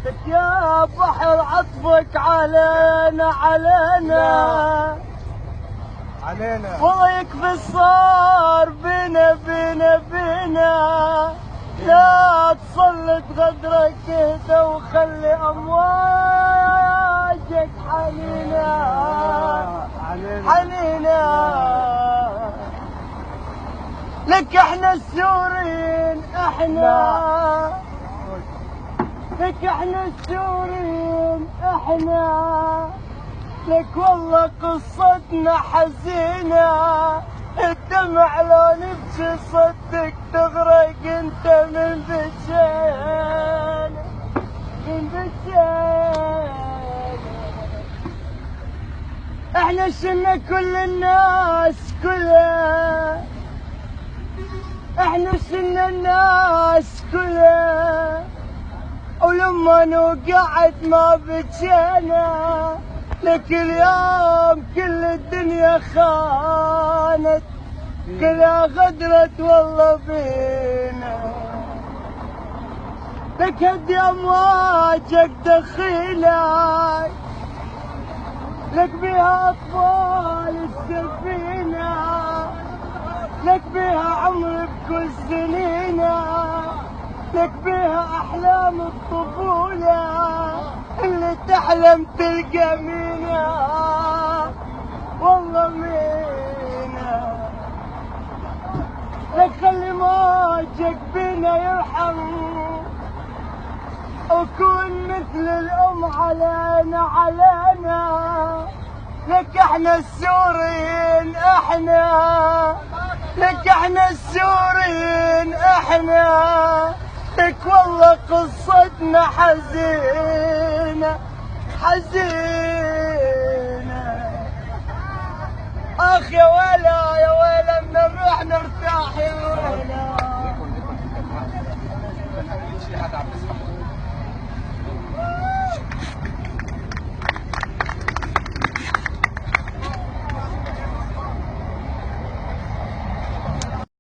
لك يا بحر عطفك علينا والله يكفي صار بينا لا تسلط غدرك كذا وخلي امواجك حنينا لك احنا السوريين لك احنا السوريين لك والله قصتنا حزينة الدمع لو نبكي صدق تغرق انت من بشين احنا شلنا كل الناس كلها احنا شلنا الناس كلها ولما نوقعت ما بجينا لك اليوم كل الدنيا خانت كلها غدرت والله بينا لك هدي امواجك دخيلك لك بيها اطفال السفينة لك بيها عمر بكل سنينة لك بيها احلام الطفولة اللي تحلم تلقى مينا والله مينا لك خلي موجك بينا يرحم وكون مثل الام علينا لك احنا السوريين لك احنا السوريين لك والله قصتنا حزينة اخ يا ويلا من نروح نرتاح